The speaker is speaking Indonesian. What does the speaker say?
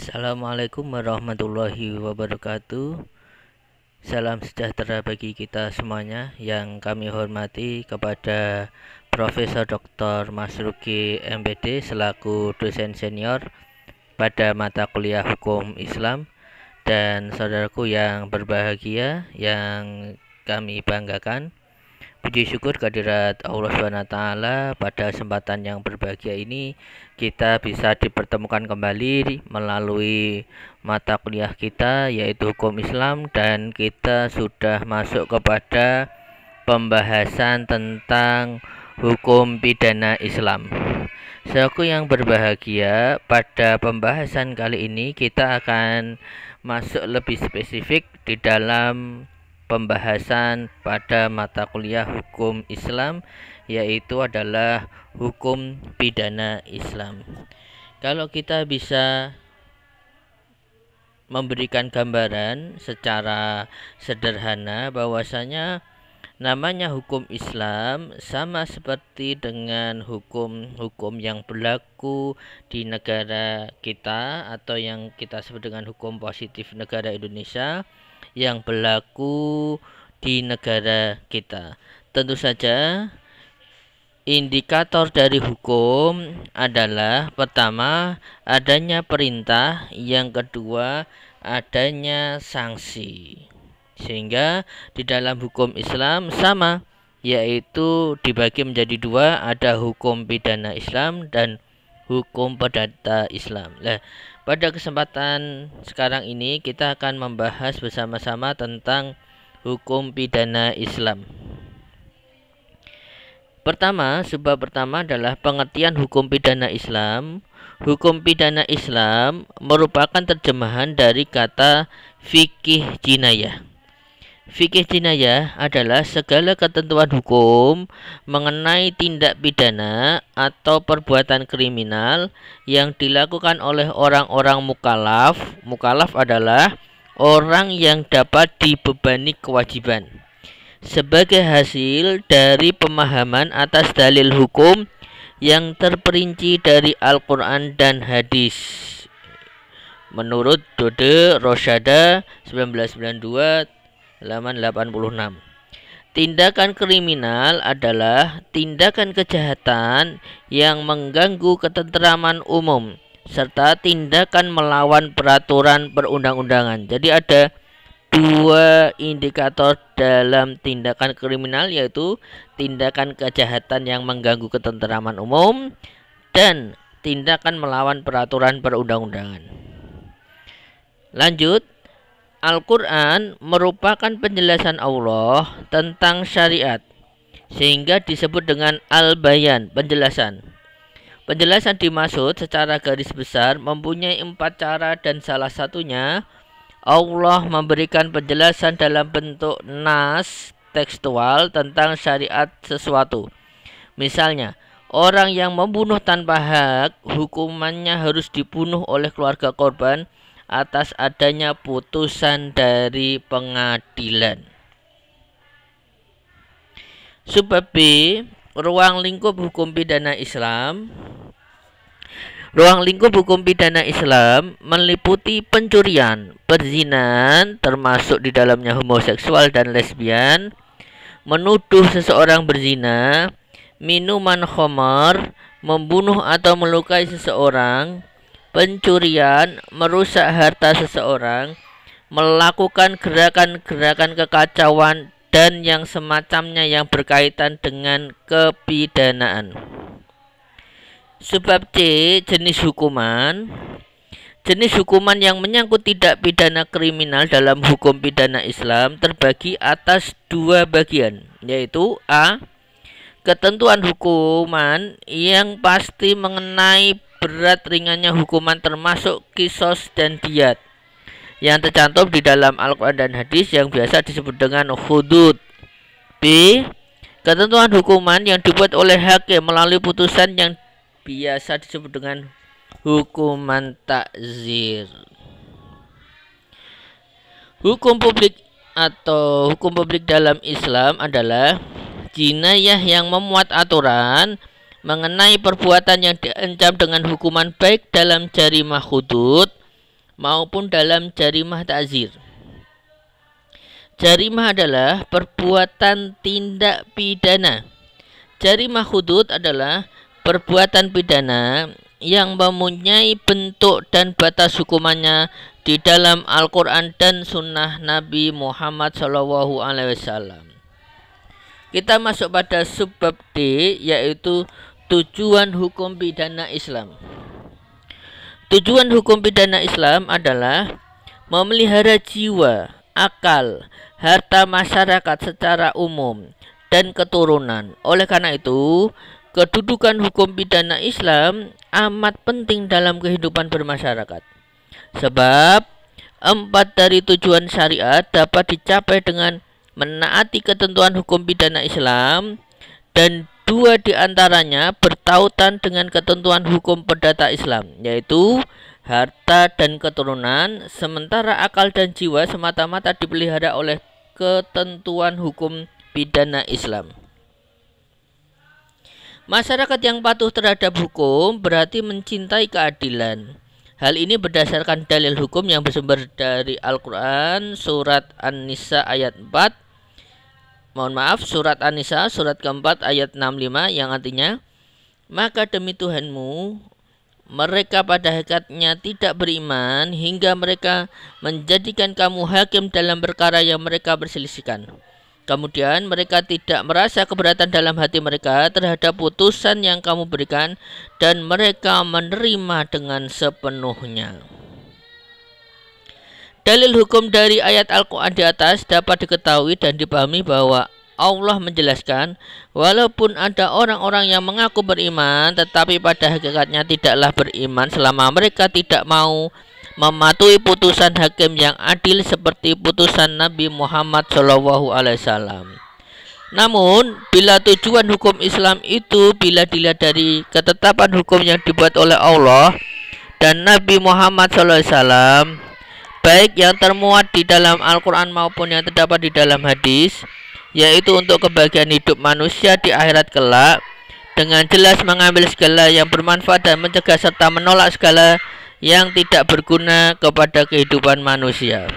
Assalamualaikum warahmatullahi wabarakatuh. Salam sejahtera bagi kita semuanya. Yang kami hormati kepada Profesor Dr. Masruki MPD selaku dosen senior pada mata kuliah Hukum Islam, dan saudaraku yang berbahagia yang kami banggakan. Puji syukur kehadirat Allah SWT. Pada kesempatan yang berbahagia ini kita bisa dipertemukan kembali melalui mata kuliah kita yaitu Hukum Islam, dan kita sudah masuk kepada pembahasan tentang hukum pidana Islam. Saudaraku yang berbahagia, pada pembahasan kali ini kita akan masuk lebih spesifik di dalam pembahasan pada mata kuliah Hukum Islam, yaitu adalah hukum pidana Islam. Kalau kita bisa memberikan gambaran secara sederhana bahwasanya namanya hukum Islam sama seperti dengan hukum-hukum yang berlaku di negara kita atau yang kita sebut dengan hukum positif negara Indonesia yang berlaku di negara kita. Tentu saja indikator dari hukum adalah pertama adanya perintah, yang kedua adanya sanksi. Sehingga di dalam hukum Islam sama, yaitu dibagi menjadi dua, ada hukum pidana Islam dan hukum perdata Islam. Nah, pada kesempatan sekarang ini kita akan membahas bersama-sama tentang hukum pidana Islam. Sebab pertama adalah pengertian hukum pidana Islam. Hukum pidana Islam merupakan terjemahan dari kata fikih jinayah. Fikih jinayah adalah segala ketentuan hukum mengenai tindak pidana atau perbuatan kriminal yang dilakukan oleh orang-orang mukallaf. Mukallaf adalah orang yang dapat dibebani kewajiban sebagai hasil dari pemahaman atas dalil hukum yang terperinci dari Al-Quran dan hadis. Menurut Dode Rosyada 1992 halaman 86. Tindakan kriminal adalah tindakan kejahatan yang mengganggu ketentraman umum serta tindakan melawan peraturan perundang-undangan. Jadi ada dua indikator dalam tindakan kriminal, yaitu tindakan kejahatan yang mengganggu ketentraman umum dan tindakan melawan peraturan perundang-undangan. Lanjut, Al-Quran merupakan penjelasan Allah tentang syariat, sehingga disebut dengan Al-Bayan, penjelasan. Penjelasan dimaksud secara garis besar mempunyai 4 cara, dan salah satunya Allah memberikan penjelasan dalam bentuk nas tekstual tentang syariat sesuatu. Misalnya, orang yang membunuh tanpa hak, hukumannya harus dibunuh oleh keluarga korban atas adanya putusan dari pengadilan. Subbab B, ruang lingkup hukum pidana Islam. Ruang lingkup hukum pidana Islam meliputi pencurian, perzinahan termasuk di dalamnya homoseksual dan lesbian, menuduh seseorang berzina, minuman khamar, membunuh atau melukai seseorang, pencurian, merusak harta seseorang, melakukan gerakan-gerakan kekacauan, dan yang semacamnya yang berkaitan dengan kepidanaan. Subbab C, jenis hukuman. Jenis hukuman yang menyangkut tindak pidana kriminal dalam hukum pidana Islam terbagi atas 2 bagian, yaitu A, ketentuan hukuman yang pasti mengenai berat ringannya hukuman termasuk kisos dan diyat yang tercantum di dalam Al-Quran dan hadis yang biasa disebut dengan hudud. B, ketentuan hukuman yang dibuat oleh hakim melalui putusan yang biasa disebut dengan hukuman takzir. Hukum publik atau hukum publik dalam Islam adalah jinayah yang memuat aturan mengenai perbuatan yang diancam dengan hukuman baik dalam jarimah hudud maupun dalam jarimah ta'zir. Jarimah adalah perbuatan tindak pidana. Jarimah hudud adalah perbuatan pidana yang mempunyai bentuk dan batas hukumannya di dalam Al-Quran dan Sunnah Nabi Muhammad SAW. Kita masuk pada subbab D, yaitu tujuan hukum pidana Islam. Tujuan hukum pidana Islam adalah memelihara jiwa, akal, harta masyarakat secara umum, dan keturunan. Oleh karena itu, kedudukan hukum pidana Islam amat penting dalam kehidupan bermasyarakat. Sebab 4 dari tujuan syariat dapat dicapai dengan menaati ketentuan hukum pidana Islam, dan 2 di antaranya bertautan dengan ketentuan hukum perdata Islam, yaitu harta dan keturunan, sementara akal dan jiwa semata-mata dipelihara oleh ketentuan hukum pidana Islam. Masyarakat yang patuh terhadap hukum berarti mencintai keadilan. Hal ini berdasarkan dalil hukum yang bersumber dari Al-Quran, surat An-Nisa ayat 4. Surat An-Nisa, surat keempat ayat 65, yang artinya, maka demi Tuhanmu, mereka pada hakikatnya tidak beriman hingga mereka menjadikan kamu hakim dalam perkara yang mereka perselisihkan. Kemudian mereka tidak merasa keberatan dalam hati mereka terhadap putusan yang kamu berikan, dan mereka menerima dengan sepenuhnya. Dalil hukum dari ayat Al-Quran di atas dapat diketahui dan dipahami bahwa Allah menjelaskan, walaupun ada orang-orang yang mengaku beriman tetapi pada hakikatnya tidaklah beriman selama mereka tidak mau mematuhi putusan hakim yang adil seperti putusan Nabi Muhammad SAW. Namun, bila tujuan hukum Islam itu bila dilihat dari ketetapan hukum yang dibuat oleh Allah dan Nabi Muhammad SAW, baik yang termuat di dalam Al-Quran maupun yang terdapat di dalam hadis, yaitu untuk kebahagiaan hidup manusia di akhirat kelak, dengan jelas mengambil segala yang bermanfaat dan mencegah serta menolak segala yang tidak berguna kepada kehidupan manusia.